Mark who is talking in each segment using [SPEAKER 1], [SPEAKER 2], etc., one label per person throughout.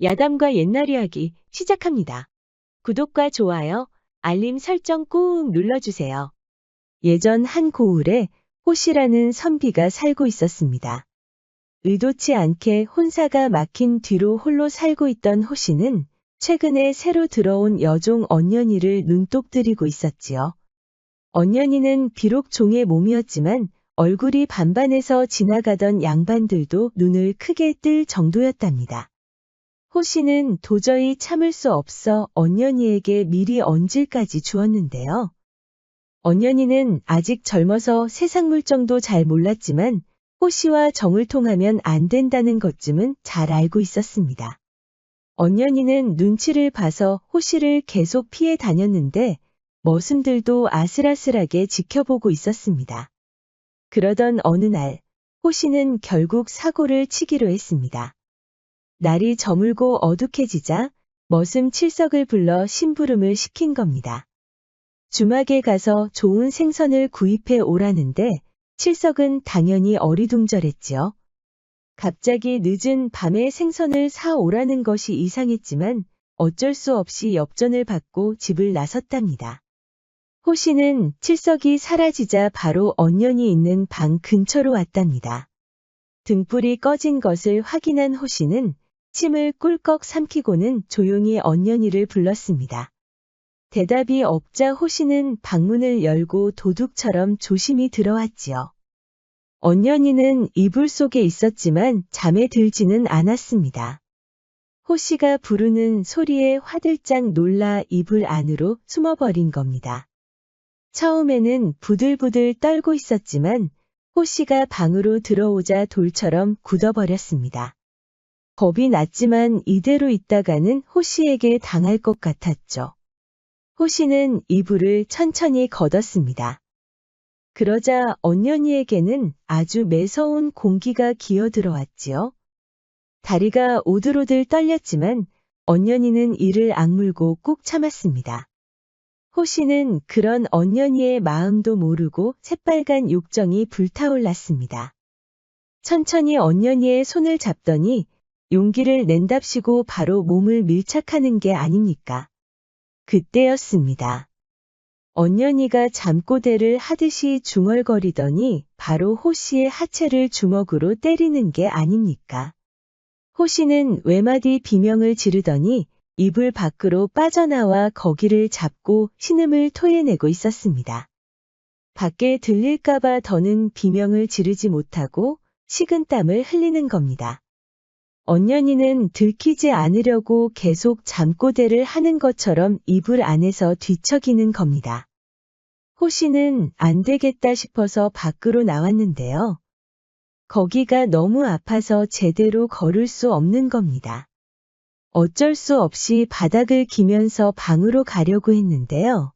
[SPEAKER 1] 야담과 옛날 이야기 시작합니다. 구독과 좋아요, 알림 설정 꾹 눌러주세요. 예전 한 고을에 호시라는 선비가 살고 있었습니다. 의도치 않게 혼사가 막힌 뒤로 홀로 살고 있던 호시는 최근에 새로 들어온 여종 언년이를 눈독 들이고 있었지요. 언년이는 비록 종의 몸이었지만 얼굴이 반반해서 지나가던 양반들도 눈을 크게 뜰 정도였답니다. 호시는 도저히 참을 수 없어 언년이에게 미리 언질까지 주었는데요. 언년이는 아직 젊어서 세상 물정도 잘 몰랐지만 호시와 정을 통하면 안 된다는 것쯤은 잘 알고 있었습니다. 언년이는 눈치를 봐서 호시를 계속 피해 다녔는데 머슴들도 아슬아슬하게 지켜보고 있었습니다. 그러던 어느 날 호시는 결국 사고를 치기로 했습니다. 날이 저물고 어둑해지자 머슴 칠석을 불러 심부름을 시킨 겁니다. 주막에 가서 좋은 생선을 구입해 오라는데 칠석은 당연히 어리둥절했지요. 갑자기 늦은 밤에 생선을 사 오라는 것이 이상했지만 어쩔 수 없이 엽전을 받고 집을 나섰답니다. 호시는 칠석이 사라지자 바로 언년이 있는 방 근처로 왔답니다. 등불이 꺼진 것을 확인한 호시는 침을 꿀꺽 삼키고는 조용히 언년이를 불렀습니다. 대답이 없자 호시는 방문을 열고 도둑처럼 조심히 들어왔지요. 언년이는 이불 속에 있었지만 잠에 들지는 않았습니다. 호시가 부르는 소리에 화들짝 놀라 이불 안으로 숨어버린 겁니다. 처음에는 부들부들 떨고 있었지만 호시가 방으로 들어오자 돌처럼 굳어버렸습니다. 겁이 났지만 이대로 있다가는 호시에게 당할 것 같았죠. 호시는 이불을 천천히 걷었습니다. 그러자 언년이에게는 아주 매서운 공기가 기어들어왔지요. 다리가 오들오들 떨렸지만 언년이는 이를 악물고 꾹 참았습니다. 호시는 그런 언년이의 마음도 모르고 새빨간 욕정이 불타올랐습니다. 천천히 언년이의 손을 잡더니 용기를 낸답시고 바로 몸을 밀착하는 게 아닙니까? 그때였습니다. 언년이가 잠꼬대를 하듯이 중얼거리더니 바로 호시의 하체를 주먹으로 때리는 게 아닙니까? 호시는 외마디 비명을 지르더니 이불 밖으로 빠져나와 거기를 잡고 신음을 토해내고 있었습니다. 밖에 들릴까봐 더는 비명을 지르지 못하고 식은땀을 흘리는 겁니다. 언년이는 들키지 않으려고 계속 잠꼬대를 하는 것처럼 이불 안에서 뒤척이는 겁니다. 호시는 안 되겠다 싶어서 밖으로 나왔는데요. 거기가 너무 아파서 제대로 걸을 수 없는 겁니다. 어쩔 수 없이 바닥을 기면서 방으로 가려고 했는데요.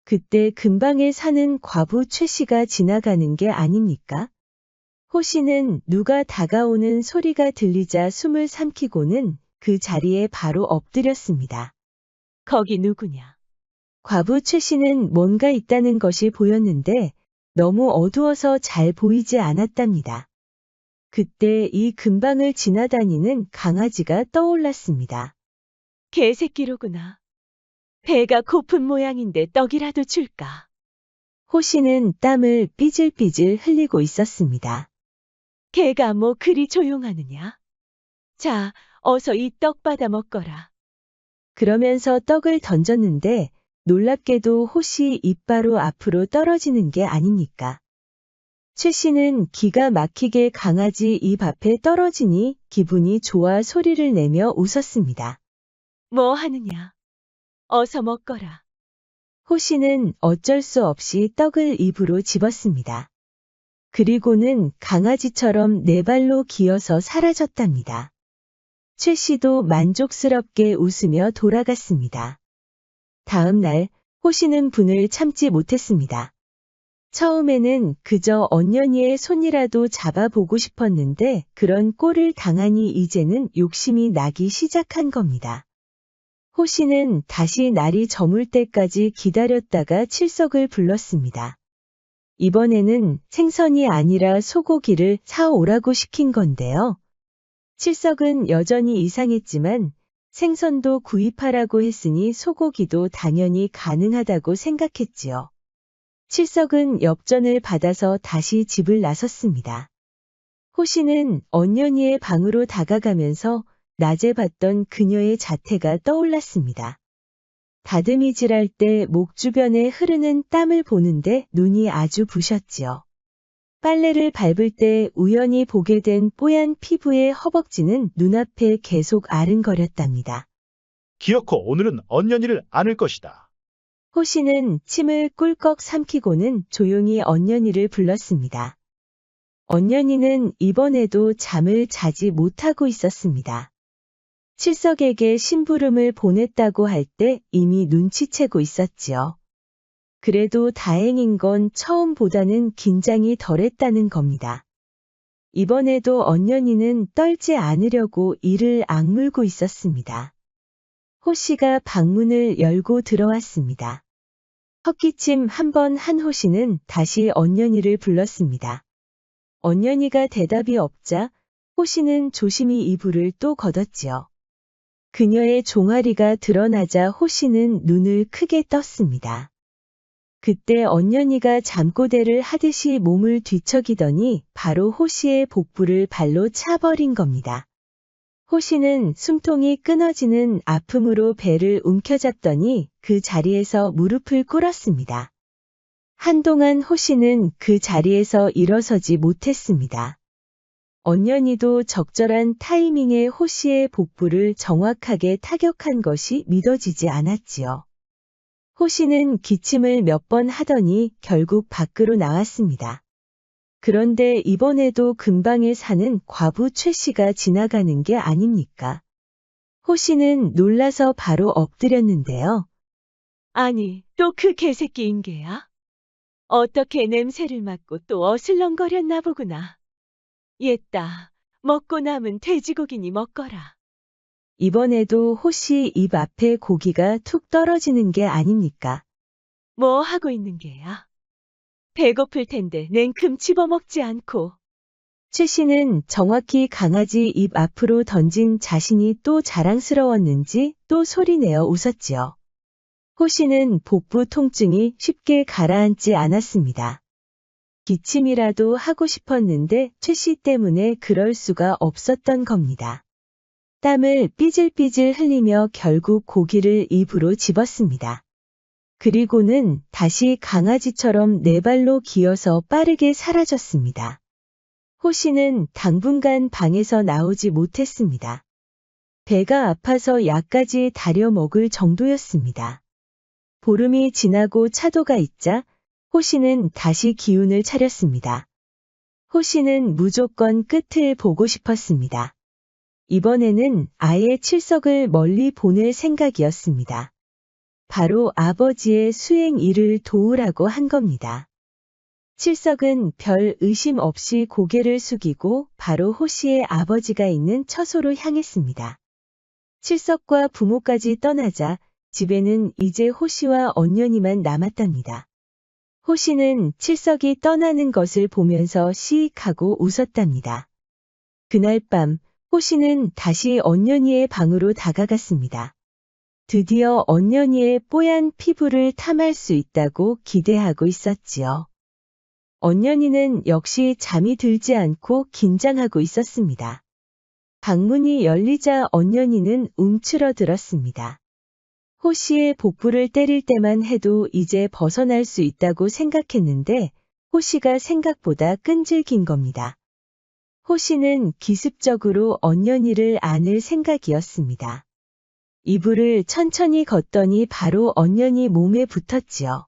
[SPEAKER 1] 그때 근방에 사는 과부 최 씨가 지나가는 게 아닙니까? 호시는 누가 다가오는 소리가 들리자 숨을 삼키고는 그 자리에 바로 엎드렸습니다. 거기 누구냐? 과부 최 씨는 뭔가 있다는 것이 보였는데 너무 어두워서 잘 보이지 않았답니다. 그때 이 근방을 지나다니는 강아지가 떠올랐습니다. 개새끼로구나. 배가 고픈 모양인데 떡이라도 줄까? 호시는 땀을 삐질삐질 흘리고 있었습니다. 개가 뭐 그리 조용하느냐? 자, 어서 이 떡 받아 먹거라. 그러면서 떡을 던졌는데 놀랍게도 호시 이빨로 앞으로 떨어지는 게 아닙니까? 최 씨는 기가 막히게 강아지 입 앞에 떨어지니 기분이 좋아 소리를 내며 웃었습니다. 뭐 하느냐? 어서 먹거라. 호시는 어쩔 수 없이 떡을 입으로 집었습니다. 그리고는 강아지처럼 네 발로 기어서 사라졌답니다. 최 씨도 만족스럽게 웃으며 돌아갔습니다. 다음 날 호시는 분을 참지 못했습니다. 처음에는 그저 언년이의 손이라도 잡아보고 싶었는데 그런 꼴을 당하니 이제는 욕심이 나기 시작한 겁니다. 호시는 다시 날이 저물 때까지 기다렸다가 칠석을 불렀습니다. 이번에는 생선이 아니라 소고기를 사오라고 시킨 건데요. 칠석은 여전히 이상했지만 생선도 구입하라고 했으니 소고기도 당연히 가능하다고 생각했지요. 칠석은 엽전을 받아서 다시 집을 나섰습니다. 호시는 언년이의 방으로 다가가면서 낮에 봤던 그녀의 자태가 떠올랐습니다. 다듬이질할 때 목 주변에 흐르는 땀을 보는데 눈이 아주 부셨지요. 빨래를 밟을 때 우연히 보게 된 뽀얀 피부의 허벅지는 눈앞에 계속 아른거렸답니다.
[SPEAKER 2] 기어코 오늘은 언년이를 안을 것이다.
[SPEAKER 1] 호시는 침을 꿀꺽 삼키고는 조용히 언년이를 불렀습니다. 언년이는 이번에도 잠을 자지 못하고 있었습니다. 칠석에게 심부름을 보냈다고 할 때 이미 눈치채고 있었지요. 그래도 다행인 건 처음보다는 긴장이 덜했다는 겁니다. 이번에도 언년이는 떨지 않으려고 이를 악물고 있었습니다. 호씨가 방문을 열고 들어왔습니다. 헛기침 한 번 한 호씨는 다시 언년이를 불렀습니다. 언년이가 대답이 없자 호씨는 조심히 이불을 또 걷었지요. 그녀의 종아리가 드러나자 호씨는 눈을 크게 떴습니다. 그때 언년이가 잠꼬대를 하듯이 몸을 뒤척이더니 바로 호씨의 복부를 발로 차버린 겁니다. 호씨는 숨통이 끊어지는 아픔으로 배를 움켜잡더니 그 자리에서 무릎을 꿇었습니다. 한동안 호씨는 그 자리에서 일어서지 못했습니다. 언년이도 적절한 타이밍에 호씨의 복부를 정확하게 타격한 것이 믿어지지 않았지요. 호씨는 기침을 몇 번 하더니 결국 밖으로 나왔습니다. 그런데 이번에도 근방에 사는 과부 최 씨가 지나가는 게 아닙니까? 호씨는 놀라서 바로 엎드렸는데요. 아니, 또 그 개새끼인 게야? 어떻게 냄새를 맡고 또 어슬렁거렸나 보구나. 옛다, 먹고 남은 돼지고기니 먹거라. 이번에도 호씨 입 앞에 고기가 툭 떨어지는 게 아닙니까? 뭐 하고 있는 게야? 배고플 텐데 냉큼 집어먹지 않고. 최 씨는 정확히 강아지 입 앞으로 던진 자신이 또 자랑스러웠는지 또 소리내어 웃었지요. 호 씨는 복부 통증이 쉽게 가라앉지 않았습니다. 기침이라도 하고 싶었는데 최 씨 때문에 그럴 수가 없었던 겁니다. 땀을 삐질삐질 흘리며 결국 고기를 입으로 집었습니다. 그리고는 다시 강아지처럼 네 발로 기어서 빠르게 사라졌습니다. 호 씨는 당분간 방에서 나오지 못했습니다. 배가 아파서 약까지 다려 먹을 정도였습니다. 보름이 지나고 차도가 있자 호 씨는 다시 기운을 차렸습니다. 호 씨는 무조건 끝을 보고 싶었습니다. 이번에는 아예 칠석을 멀리 보낼 생각이었습니다. 바로 아버지의 수행 일을 도우라고 한 겁니다. 칠석은 별 의심 없이 고개를 숙이고 바로 호 씨의 아버지가 있는 처소로 향했습니다. 칠석과 부모까지 떠나자 집에는 이제 호 씨와 언년이만 남았답니다. 호 씨는 칠석이 떠나는 것을 보면서 시익하고 웃었답니다. 그날 밤 호 씨는 다시 언년이의 방으로 다가갔습니다. 드디어 언년이의 뽀얀 피부를 탐할 수 있다고 기대하고 있었지요. 언년이는 역시 잠이 들지 않고 긴장하고 있었습니다. 방문이 열리자 언년이는 움츠러들었습니다. 호 씨의 복부를 때릴 때만 해도 이제 벗어날 수 있다고 생각했는데 호 씨가 생각보다 끈질긴 겁니다. 호 씨는 기습적으로 언년이를 안을 생각이었습니다. 이불을 천천히 걷더니 바로 언년이 몸에 붙었지요.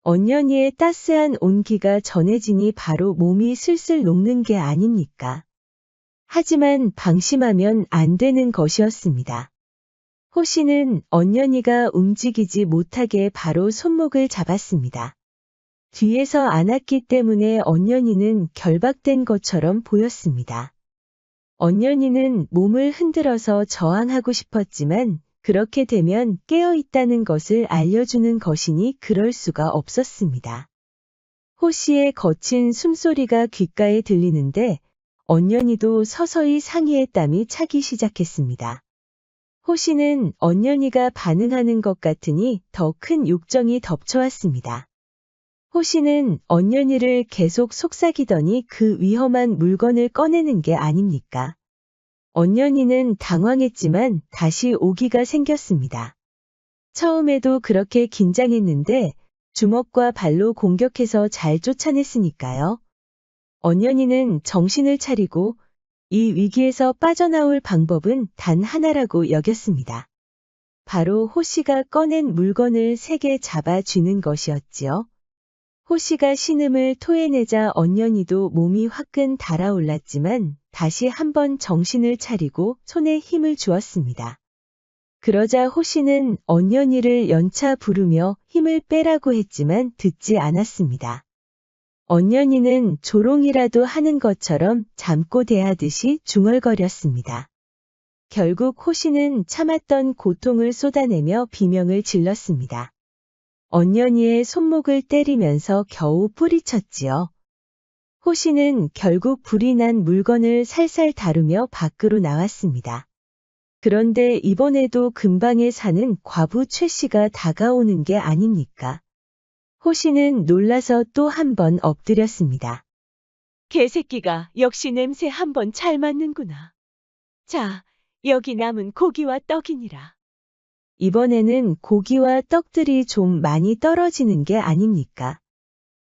[SPEAKER 1] 언년이의 따스한 온기가 전해지니 바로 몸이 슬슬 녹는 게 아닙니까? 하지만 방심하면 안 되는 것이었습니다. 호 씨는 언년이가 움직이지 못하게 바로 손목을 잡았습니다. 뒤에서 안았기 때문에 언년이는 결박된 것처럼 보였습니다. 언년이는 몸을 흔들어서 저항하고 싶었지만 그렇게 되면 깨어있다는 것을 알려주는 것이니 그럴 수가 없었습니다. 호 씨의 거친 숨소리가 귓가에 들리는데 언년이도 서서히 상의에 땀이 차기 시작했습니다. 호씨는 언년이가 반응하는 것 같으니 더 큰 욕정이 덮쳐왔습니다. 호씨는 언년이를 계속 속삭이더니 그 위험한 물건을 꺼내는 게 아닙니까? 언년이는 당황했지만 다시 오기가 생겼습니다. 처음에도 그렇게 긴장했는데 주먹과 발로 공격해서 잘 쫓아냈으니까요. 언년이는 정신을 차리고 이 위기에서 빠져나올 방법은 단 하나라고 여겼습니다. 바로 호씨가 꺼낸 물건을 세게 잡아 쥐는 것이었지요. 호씨가 신음을 토해내자 언년이도 몸이 화끈 달아올랐지만 다시 한번 정신을 차리고 손에 힘을 주었습니다. 그러자 호씨는 언년이를 연차 부르며 힘을 빼라고 했지만 듣지 않았습니다. 언년이는 조롱이라도 하는 것처럼 잠꼬대하듯이 중얼거렸습니다. 결국 호씨는 참았던 고통을 쏟아내며 비명을 질렀습니다. 언년이의 손목을 때리면서 겨우 뿌리쳤지요. 호씨는 결국 불이 난 물건을 살살 다루며 밖으로 나왔습니다. 그런데 이번에도 근방에 사는 과부 최 씨가 다가오는 게 아닙니까? 호씨는 놀라서 또 한 번 엎드렸습니다. 개새끼가 역시 냄새 한 번 잘 맡는구나. 자, 여기 남은 고기와 떡이니라. 이번에는 고기와 떡들이 좀 많이 떨어지는 게 아닙니까?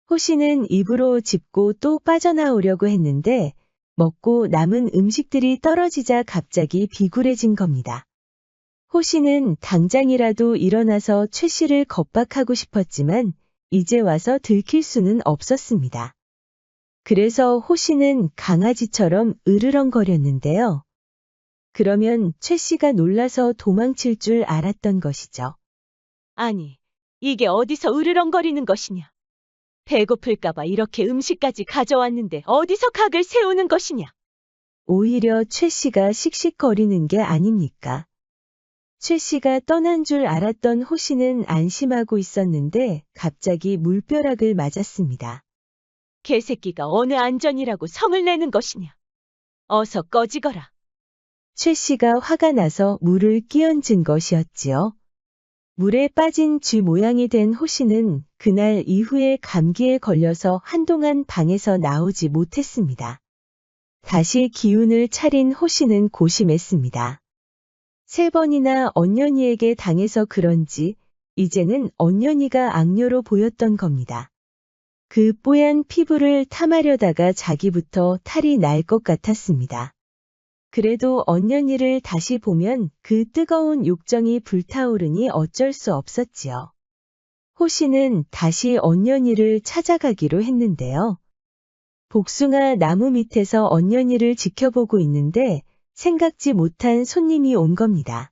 [SPEAKER 1] 호씨는 입으로 짚고 또 빠져나오려고 했는데 먹고 남은 음식들이 떨어지자 갑자기 비굴해진 겁니다. 호씨는 당장이라도 일어나서 최 씨를 겁박하고 싶었지만 이제 와서 들킬 수는 없었습니다. 그래서 호씨는 강아지처럼 으르렁거렸는데요. 그러면 최 씨가 놀라서 도망칠 줄 알았던 것이죠. 아니, 이게 어디서 으르렁거리는 것이냐? 배고플까봐 이렇게 음식까지 가져왔는데 어디서 각을 세우는 것이냐? 오히려 최 씨가 씩씩거리는 게 아닙니까? 최 씨가 떠난 줄 알았던 호씨는 안심하고 있었는데 갑자기 물벼락을 맞았습니다. 개새끼가 어느 안전이라고 성을 내는 것이냐? 어서 꺼지거라. 최 씨가 화가 나서 물을 끼얹은 것이었지요. 물에 빠진 쥐 모양이 된 호씨는 그날 이후에 감기에 걸려서 한동안 방에서 나오지 못했습니다. 다시 기운을 차린 호씨는 고심했습니다. 3번이나 언년이에게 당해서 그런지 이제는 언년이가 악녀로 보였던 겁니다. 그 뽀얀 피부를 탐하려다가 자기부터 탈이 날 것 같았습니다. 그래도 언년이를 다시 보면 그 뜨거운 욕정이 불타오르니 어쩔 수 없었지요. 호씨는 다시 언년이를 찾아가기로 했는데요. 복숭아 나무 밑에서 언년이를 지켜보고 있는데 생각지 못한 손님이 온 겁니다.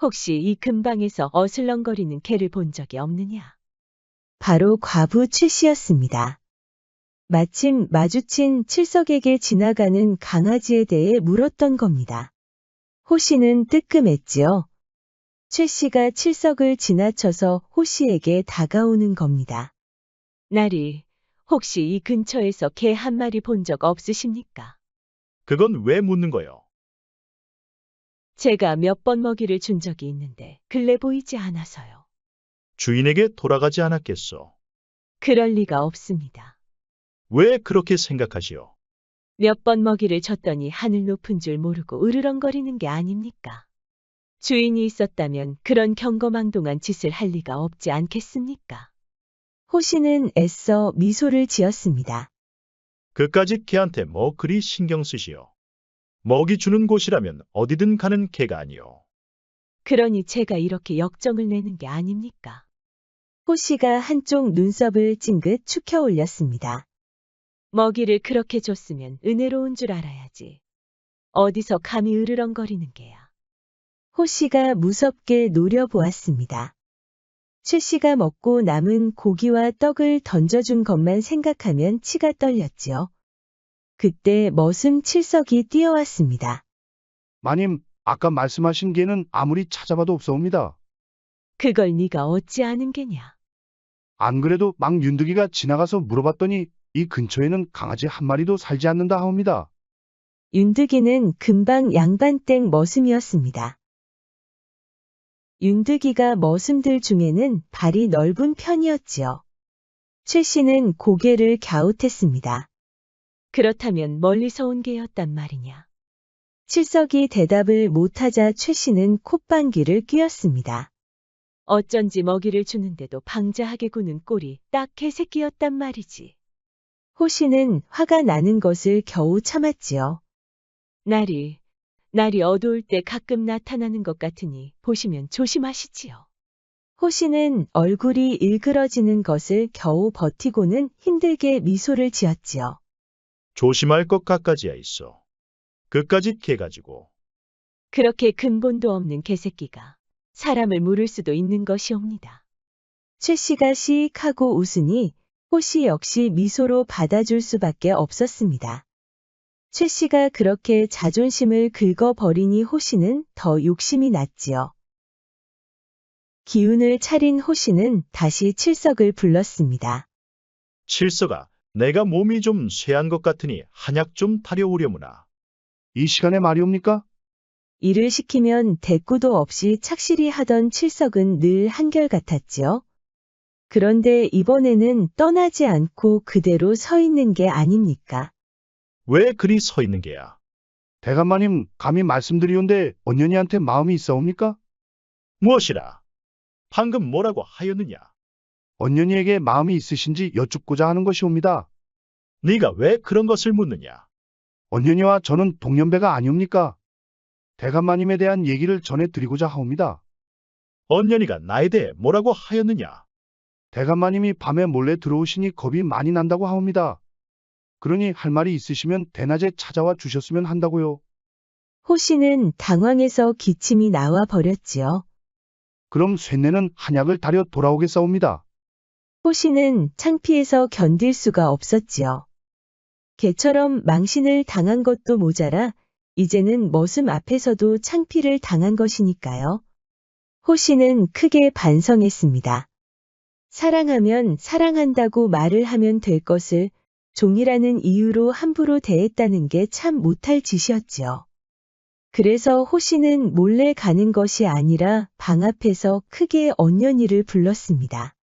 [SPEAKER 1] 혹시 이 근방에서 어슬렁거리는 개를 본 적이 없느냐? 바로 과부 최 씨였습니다. 마침 마주친 칠석에게 지나가는 강아지에 대해 물었던 겁니다. 호씨는 뜨끔했지요. 최 씨가 칠석을 지나쳐서 호씨에게 다가오는 겁니다. 나리, 혹시 이 근처에서 개 한 마리 본 적 없으십니까?
[SPEAKER 2] 그건 왜 묻는 거요?
[SPEAKER 1] 제가 몇 번 먹이를 준 적이 있는데 근래 보이지 않아서요.
[SPEAKER 2] 주인에게 돌아가지 않았겠소.
[SPEAKER 1] 그럴 리가 없습니다.
[SPEAKER 2] 왜 그렇게 생각하시오?
[SPEAKER 1] 몇 번 먹이를 줬더니 하늘 높은 줄 모르고 으르렁거리는 게 아닙니까? 주인이 있었다면 그런 경거망동한 짓을 할 리가 없지 않겠습니까? 호씨는 애써 미소를 지었습니다.
[SPEAKER 2] 그까짓 개한테 뭐 그리 신경 쓰시오. 먹이 주는 곳이라면 어디든 가는 개가 아니오.
[SPEAKER 1] 그러니 제가 이렇게 역정을 내는 게 아닙니까? 호씨가 한쪽 눈썹을 찡긋 축혀 올렸습니다. 먹이를 그렇게 줬으면 은혜로운 줄 알아야지. 어디서 감히 으르렁거리는 게야. 호씨가 무섭게 노려보았습니다. 최 씨가 먹고 남은 고기와 떡을 던져준 것만 생각하면 치가 떨렸지요. 그때 머슴 칠석이 뛰어왔습니다.
[SPEAKER 3] 마님, 아까 말씀하신 개는 아무리 찾아봐도 없사옵니다.
[SPEAKER 1] 그걸 네가 어찌 아는 게냐?
[SPEAKER 3] 안 그래도 막 윤득이가 지나가서 물어봤더니 이 근처에는 강아지 한 마리도 살지 않는다 하옵니다.
[SPEAKER 1] 윤득이는 금방 양반댁 머슴이었습니다. 윤득이가 머슴들 중에는 발이 넓은 편이었지요. 최 씨는 고개를 갸웃했습니다. 그렇다면 멀리서 온 게였단 말이냐. 칠석이 대답을 못하자 최 씨는 콧방귀를 뀌었습니다. 어쩐지 먹이를 주는데도 방자하게 구는 꼴이 딱 개새끼였단 말이지. 호 씨는 화가 나는 것을 겨우 참았지요. 날이 어두울 때 가끔 나타나는 것 같으니 보시면 조심하시지요. 호 씨는 얼굴이 일그러지는 것을 겨우 버티고는 힘들게 미소를 지었지요.
[SPEAKER 2] 조심할 것 갖가지야 있어. 그까짓 개 가지고.
[SPEAKER 1] 그렇게 근본도 없는 개새끼가 사람을 물을 수도 있는 것이옵니다. 최 씨가 시익하고 웃으니 호 씨 역시 미소로 받아줄 수밖에 없었습니다. 최 씨가 그렇게 자존심을 긁어버리니 호 씨는 더 욕심이 났지요. 기운을 차린 호 씨는 다시 칠석을 불렀습니다.
[SPEAKER 2] 칠석아, 내가 몸이 좀 쇠한 것 같으니 한약 좀 타려오려무나.
[SPEAKER 3] 이 시간에 말이옵니까?
[SPEAKER 1] 일을 시키면 대꾸도 없이 착실히 하던 칠석은 늘 한결같았지요. 그런데 이번에는 떠나지 않고 그대로 서 있는 게 아닙니까?
[SPEAKER 2] 왜 그리 서 있는 게야?
[SPEAKER 3] 대감마님, 감히 말씀드리온데 언년이한테 마음이 있사옵니까?
[SPEAKER 2] 무엇이라? 방금 뭐라고 하였느냐?
[SPEAKER 3] 언년이에게 마음이 있으신지 여쭙고자 하는 것이옵니다.
[SPEAKER 2] 네가 왜 그런 것을 묻느냐?
[SPEAKER 3] 언년이와 저는 동년배가 아니옵니까? 대감마님에 대한 얘기를 전해드리고자 하옵니다.
[SPEAKER 2] 언년이가 나에 대해 뭐라고 하였느냐?
[SPEAKER 3] 대감마님이 밤에 몰래 들어오시니 겁이 많이 난다고 하옵니다. 그러니 할 말이 있으시면 대낮에 찾아와 주셨으면 한다고요.
[SPEAKER 1] 호 씨는 당황해서 기침이 나와 버렸지요.
[SPEAKER 3] 그럼 쇠내는 한약을 다려 돌아오겠사옵니다.
[SPEAKER 1] 호 씨는 창피해서 견딜 수가 없었지요. 개처럼 망신을 당한 것도 모자라 이제는 머슴 앞에서도 창피를 당한 것이니까요. 호 씨는 크게 반성했습니다. 사랑하면 사랑한다고 말을 하면 될 것을 종이라는 이유로 함부로 대했다는 게 참 못할 짓이었지요. 그래서 호 씨는 몰래 가는 것이 아니라 방 앞에서 크게 언년이를 불렀습니다.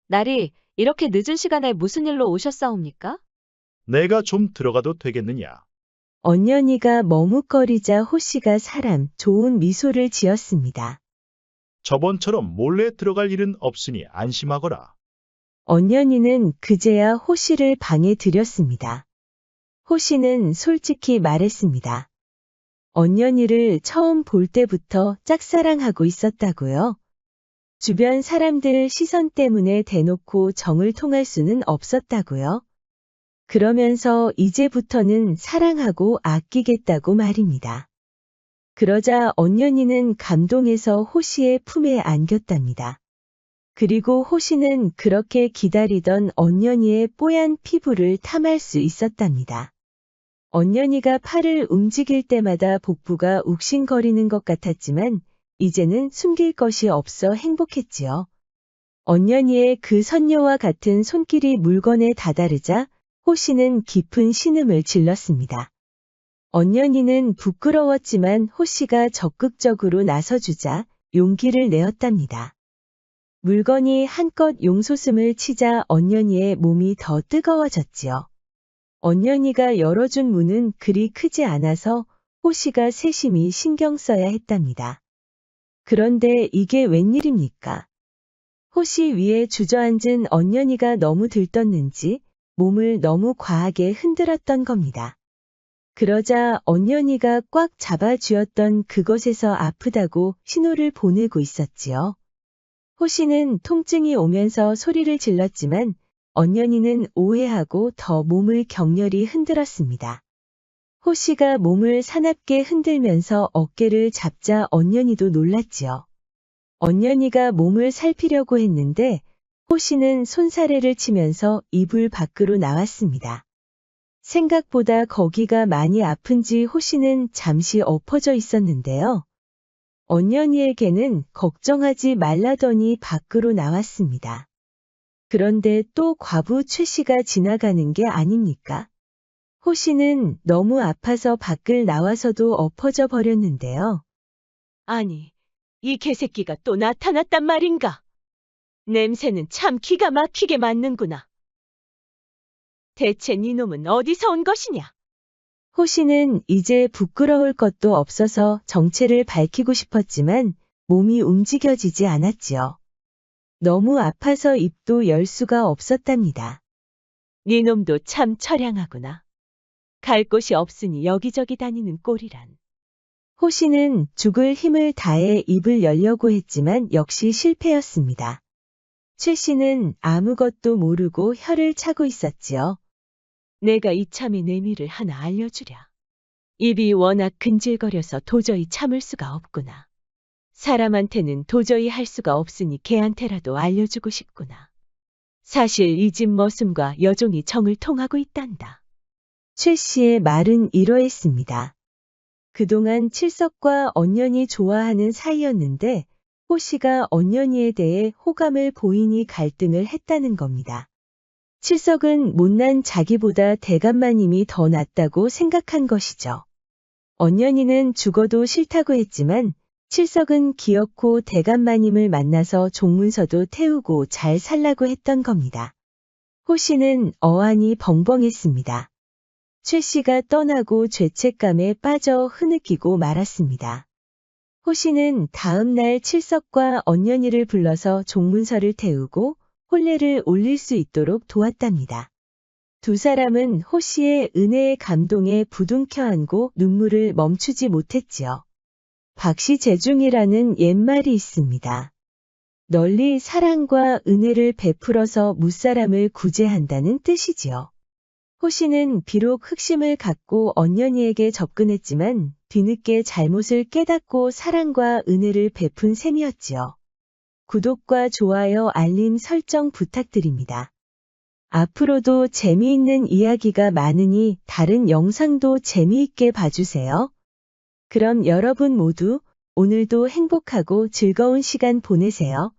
[SPEAKER 4] 날이 이렇게 늦은 시간에 무슨 일로 오셨사옵니까?
[SPEAKER 2] 내가 좀 들어가도 되겠느냐?
[SPEAKER 1] 언년이가 머뭇거리자 호 씨가 사람 좋은 미소를 지었습니다.
[SPEAKER 2] 저번처럼 몰래 들어갈 일은 없으니 안심하거라.
[SPEAKER 1] 언년이는 그제야 호 씨를 방에 들였습니다. 호 씨는 솔직히 말했습니다. 언년이를 처음 볼 때부터 짝사랑하고 있었다고요. 주변 사람들 시선 때문에 대놓고 정을 통할 수는 없었다고요. 그러면서 이제부터는 사랑하고 아끼겠다고 말입니다. 그러자 언년이는 감동해서 호 씨의 품에 안겼답니다. 그리고 호 씨는 그렇게 기다리던 언년이의 뽀얀 피부를 탐할 수 있었답니다. 언년이가 팔을 움직일 때마다 복부가 욱신거리는 것 같았지만 이제는 숨길 것이 없어 행복했지요. 언년이의 그 선녀와 같은 손길이 물건에 다다르자 호 씨는 깊은 신음을 질렀습니다. 언년이는 부끄러웠지만 호 씨가 적극적으로 나서주자 용기를 내었답니다. 물건이 한껏 용솟음을 치자 언년이의 몸이 더 뜨거워졌지요. 언년이가 열어준 문은 그리 크지 않아서 호 씨가 세심히 신경 써야 했답니다. 그런데 이게 웬일입니까? 호 씨 위에 주저앉은 언년이가 너무 들떴는지 몸을 너무 과하게 흔들었던 겁니다. 그러자 언년이가 꽉 잡아 쥐었던 그곳에서 아프다고 신호를 보내고 있었지요. 호 씨는 통증이 오면서 소리를 질렀지만 언년이는 오해하고 더 몸을 격렬히 흔들었습니다. 호 씨가 몸을 사납게 흔들면서 어깨를 잡자 언년이도 놀랐지요. 언년이가 몸을 살피려고 했는데 호 씨는 손사래를 치면서 이불 밖으로 나왔습니다. 생각보다 거기가 많이 아픈지 호 씨는 잠시 엎어져 있었는데요. 언년이에게는 걱정하지 말라더니 밖으로 나왔습니다. 그런데 또 과부 최 씨가 지나가는 게 아닙니까? 호 씨는 너무 아파서 밖을 나와서도 엎어져 버렸는데요. 아니, 이 개새끼가 또 나타났단 말인가? 냄새는 참 기가 막히게 맡는구나. 대체 니놈은 어디서 온 것이냐? 호 씨는 이제 부끄러울 것도 없어서 정체를 밝히고 싶었지만 몸이 움직여지지 않았지요. 너무 아파서 입도 열 수가 없었답니다. 니놈도 참 처량하구나. 갈 곳이 없으니 여기저기 다니는 꼴이란. 호 씨는 죽을 힘을 다해 입을 열려고 했지만 역시 실패였습니다. 최 씨는 아무것도 모르고 혀를 차고 있었지요. 내가 이참에 내미를 하나 알려주랴. 입이 워낙 근질거려서 도저히 참을 수가 없구나. 사람한테는 도저히 할 수가 없으니 개한테라도 알려주고 싶구나. 사실 이 집 머슴과 여종이 정을 통하고 있단다. 최 씨의 말은 이러했습니다. 그동안 칠석과 언년이 좋아하는 사이였는데 호 씨가 언년이에 대해 호감을 보이니 갈등을 했다는 겁니다. 칠석은 못난 자기보다 대감마님이 더 낫다고 생각한 것이죠. 언년이는 죽어도 싫다고 했지만 칠석은 기어코 대감마님을 만나서 종문서도 태우고 잘 살라고 했던 겁니다. 호 씨는 어안이 벙벙했습니다. 최 씨가 떠나고 죄책감에 빠져 흐느끼고 말았습니다. 호 씨는 다음 날 칠석과 언년이를 불러서 종문서를 태우고 혼례를 올릴 수 있도록 도왔답니다. 두 사람은 호 씨의 은혜의 감동에 부둥켜 안고 눈물을 멈추지 못했지요. 박시재중이라는 옛말이 있습니다. 널리 사랑과 은혜를 베풀어서 무사람을 구제한다는 뜻이지요. 호 씨는 비록 흑심을 갖고 언년이에게 접근했지만 뒤늦게 잘못을 깨닫고 사랑과 은혜를 베푼 셈이었지요. 구독과 좋아요, 알림 설정 부탁드립니다. 앞으로도 재미있는 이야기가 많으니 다른 영상도 재미있게 봐주세요. 그럼 여러분 모두 오늘도 행복하고 즐거운 시간 보내세요.